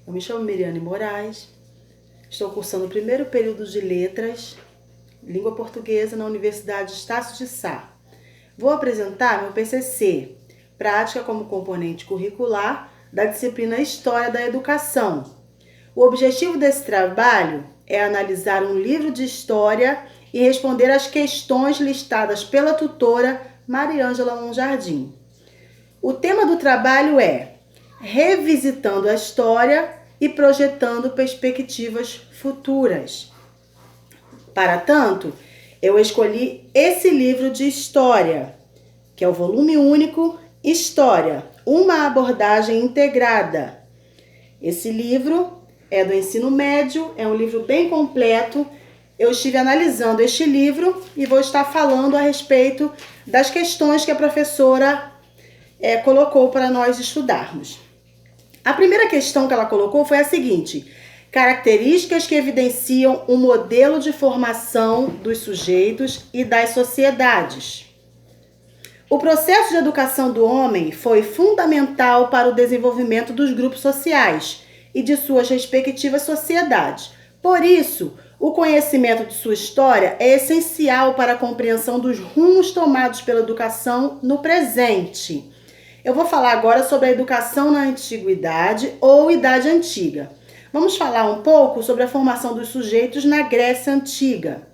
Eu me chamo Miriane Moraes, estou cursando o primeiro período de Letras, Língua Portuguesa, na Universidade Estácio de Sá. Vou apresentar meu PCC, Prática como Componente Curricular, da disciplina História da Educação. O objetivo desse trabalho é analisar um livro de história e responder às questões listadas pela tutora Mariângela Monjardim. O tema do trabalho é Revisitando a História e Projetando Perspectivas Futuras. Para tanto, eu escolhi esse livro de história, que é o volume único História, uma abordagem integrada. Esse livro é do ensino médio, é um livro bem completo. Eu estive analisando este livro e vou estar falando a respeito das questões que a professora colocou para nós estudarmos. A primeira questão que ela colocou foi a seguinte: características que evidenciam o modelo de formação dos sujeitos e das sociedades. O processo de educação do homem foi fundamental para o desenvolvimento dos grupos sociais e de suas respectivas sociedades. Por isso, o conhecimento de sua história é essencial para a compreensão dos rumos tomados pela educação no presente. Eu vou falar agora sobre a educação na antiguidade ou Idade Antiga. Vamos falar um pouco sobre a formação dos sujeitos na Grécia Antiga.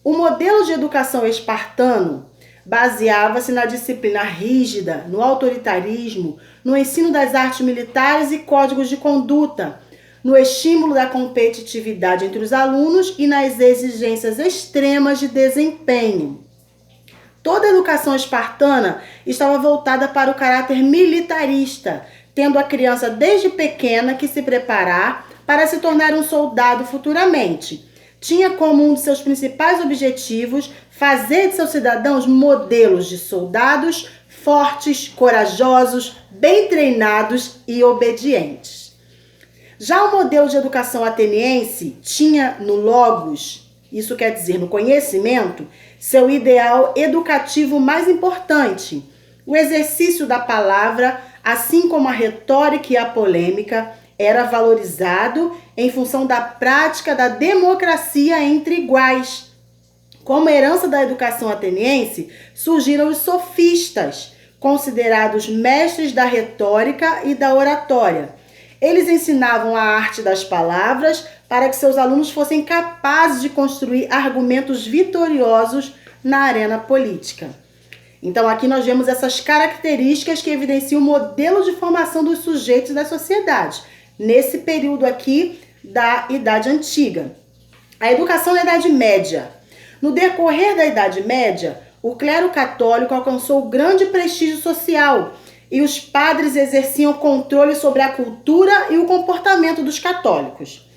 O modelo de educação espartano baseava-se na disciplina rígida, no autoritarismo, no ensino das artes militares e códigos de conduta, no estímulo da competitividade entre os alunos e nas exigências extremas de desempenho. Toda a educação espartana estava voltada para o caráter militarista, tendo a criança desde pequena que se preparar para se tornar um soldado futuramente. Tinha como um de seus principais objetivos fazer de seus cidadãos modelos de soldados fortes, corajosos, bem treinados e obedientes. Já o modelo de educação ateniense tinha no logos, isso quer dizer no conhecimento, seu ideal educativo mais importante. O exercício da palavra, assim como a retórica e a polêmica, era valorizado em função da prática da democracia entre iguais. Como herança da educação ateniense, surgiram os sofistas, considerados mestres da retórica e da oratória. Eles ensinavam a arte das palavras para que seus alunos fossem capazes de construir argumentos vitoriosos na arena política. Então, aqui nós vemos essas características que evidenciam o modelo de formação dos sujeitos das sociedades, nesse período aqui da Idade Antiga. A educação na Idade Média. No decorrer da Idade Média, o clero católico alcançou grande prestígio social e os padres exerciam controle sobre a cultura e o comportamento dos católicos.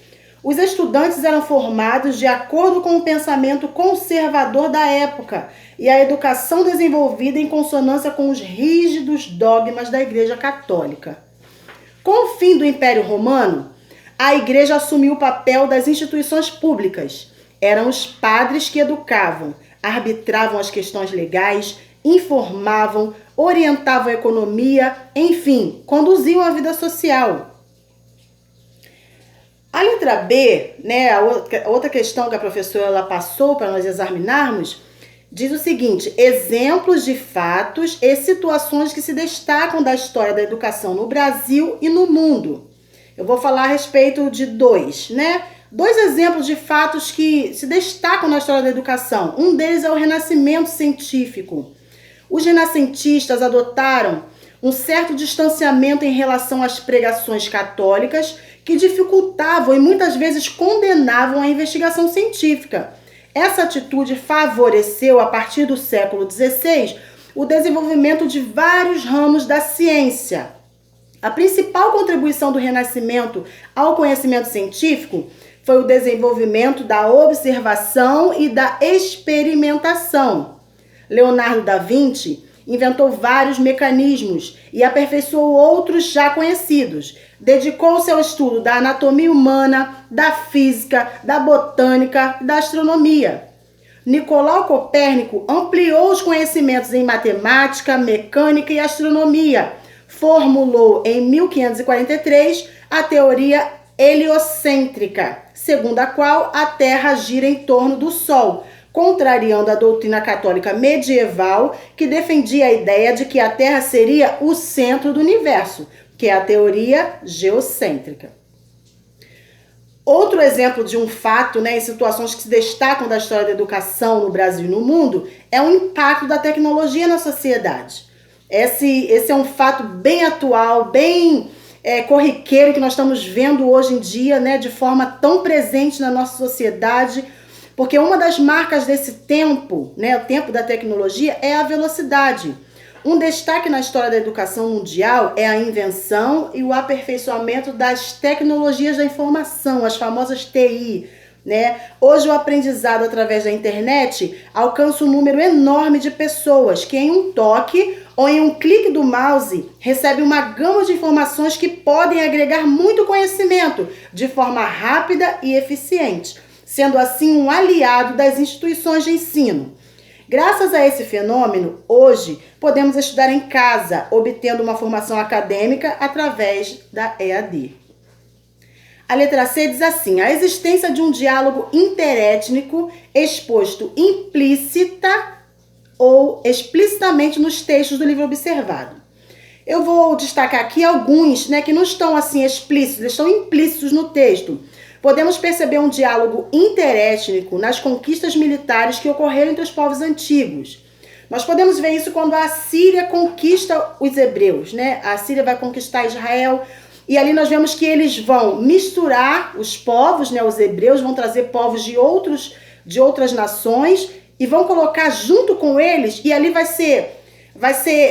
Os estudantes eram formados de acordo com o pensamento conservador da época e a educação desenvolvida em consonância com os rígidos dogmas da Igreja Católica. Com o fim do Império Romano, a Igreja assumiu o papel das instituições públicas. Eram os padres que educavam, arbitravam as questões legais, informavam, orientavam a economia, enfim, conduziam a vida social. A letra B, a outra questão que a professora passou para nós examinarmos, diz o seguinte: exemplos de fatos e situações que se destacam da história da educação no Brasil e no mundo. Eu vou falar a respeito de dois exemplos de fatos que se destacam na história da educação. Um deles é o Renascimento científico. Os renascentistas adotaram um certo distanciamento em relação às pregações católicas que dificultavam e muitas vezes condenavam a investigação científica. Essa atitude favoreceu, a partir do século XVI, o desenvolvimento de vários ramos da ciência. A principal contribuição do Renascimento ao conhecimento científico foi o desenvolvimento da observação e da experimentação. Leonardo da Vinci inventou vários mecanismos e aperfeiçoou outros já conhecidos. Dedicou-se ao estudo da anatomia humana, da física, da botânica e da astronomia. Nicolau Copérnico ampliou os conhecimentos em matemática, mecânica e astronomia, formulou em 1543 a teoria heliocêntrica, segundo a qual a Terra gira em torno do Sol, contrariando a doutrina católica medieval que defendia a ideia de que a Terra seria o centro do universo, que é a teoria geocêntrica. Outro exemplo de um fato, em situações que se destacam da história da educação no Brasil e no mundo, é o impacto da tecnologia na sociedade. Esse é um fato bem atual, bem corriqueiro, que nós estamos vendo hoje em dia, de forma tão presente na nossa sociedade, porque uma das marcas desse tempo, o tempo da tecnologia, é a velocidade. Um destaque na história da educação mundial é a invenção e o aperfeiçoamento das tecnologias da informação, as famosas TI. Hoje o aprendizado através da internet alcança um número enorme de pessoas que em um toque ou em um clique do mouse recebe uma gama de informações que podem agregar muito conhecimento de forma rápida e eficiente, sendo assim um aliado das instituições de ensino. Graças a esse fenômeno, hoje podemos estudar em casa, obtendo uma formação acadêmica através da EAD. A letra C diz assim: a existência de um diálogo interétnico exposto implícita ou explicitamente nos textos do livro observado. Eu vou destacar aqui alguns, que não estão assim explícitos, eles estão implícitos no texto. Podemos perceber um diálogo interétnico nas conquistas militares que ocorreram entre os povos antigos. Nós podemos ver isso quando a Síria conquista os hebreus, A Assíria vai conquistar Israel e ali nós vemos que eles vão misturar os povos, os hebreus vão trazer povos de outras nações e vão colocar junto com eles, e ali vai ser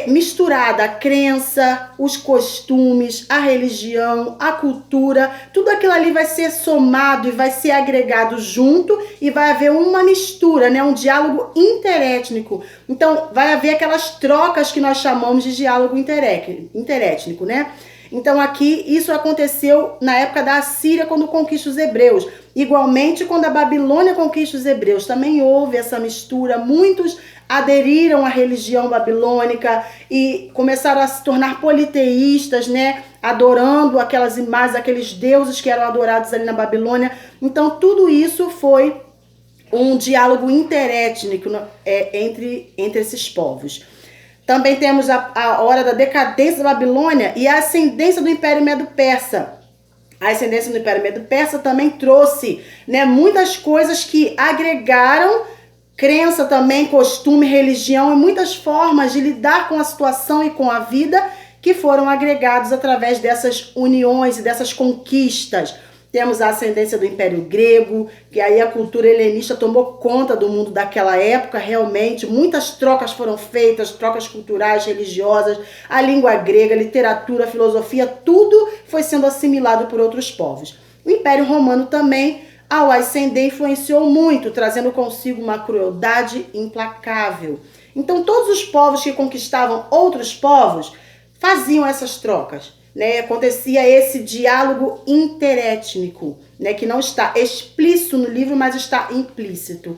misturada a crença, os costumes, a religião, a cultura, tudo aquilo ali vai ser somado e vai ser agregado junto e vai haver uma mistura, um diálogo interétnico. Então, vai haver aquelas trocas que nós chamamos de diálogo interétnico, Então, aqui, isso aconteceu na época da Assíria, quando conquista os hebreus. Igualmente, quando a Babilônia conquista os hebreus, também houve essa mistura. Muitos aderiram à religião babilônica e começaram a se tornar politeístas, adorando aquelas imagens, aqueles deuses que eram adorados ali na Babilônia. Então, tudo isso foi um diálogo interétnico entre esses povos. Também temos a hora da decadência da Babilônia e a ascendência do Império Medo-Persa. A ascendência do Império Medo-Persa também trouxe, muitas coisas que agregaram crença também, costume, religião e muitas formas de lidar com a situação e com a vida que foram agregados através dessas uniões e dessas conquistas. Temos a ascendência do Império Grego, que aí a cultura helenista tomou conta do mundo daquela época, realmente. Muitas trocas foram feitas, trocas culturais, religiosas, a língua grega, literatura, filosofia, tudo foi sendo assimilado por outros povos. O Império Romano também, ao ascender, influenciou muito, trazendo consigo uma crueldade implacável. Então, todos os povos que conquistavam outros povos faziam essas trocas. Acontecia esse diálogo interétnico, que não está explícito no livro, mas está implícito,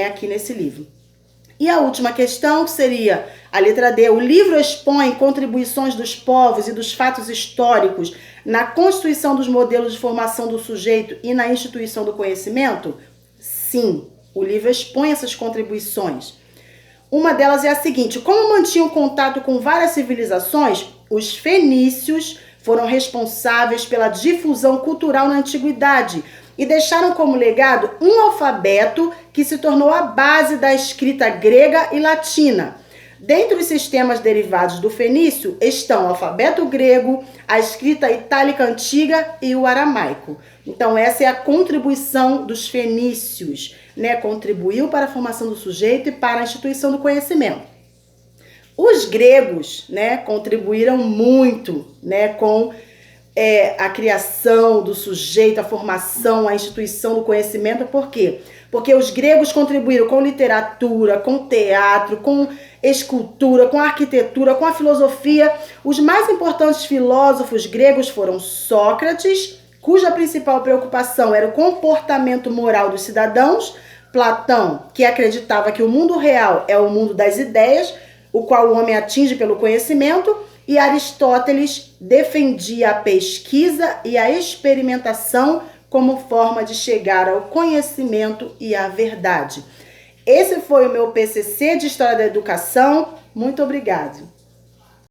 aqui nesse livro. E a última questão, que seria a letra D. O livro expõe contribuições dos povos e dos fatos históricos na constituição dos modelos de formação do sujeito e na instituição do conhecimento? Sim, o livro expõe essas contribuições. Uma delas é a seguinte: como mantinham contato com várias civilizações, os fenícios foram responsáveis pela difusão cultural na antiguidade e deixaram como legado um alfabeto que se tornou a base da escrita grega e latina. Dentre os sistemas derivados do fenício estão o alfabeto grego, a escrita itálica antiga e o aramaico. Então, essa é a contribuição dos fenícios, Contribuiu para a formação do sujeito e para a instituição do conhecimento. Os gregos, contribuíram muito, com a criação do sujeito, a formação, a instituição do conhecimento. Por quê? Porque os gregos contribuíram com literatura, com teatro, com escultura, com arquitetura, com a filosofia. Os mais importantes filósofos gregos foram Sócrates, cuja principal preocupação era o comportamento moral dos cidadãos, Platão, que acreditava que o mundo real é o mundo das ideias, o qual o homem atinge pelo conhecimento, e Aristóteles defendia a pesquisa e a experimentação como forma de chegar ao conhecimento e à verdade. Esse foi o meu PCC de História da Educação. Muito obrigado.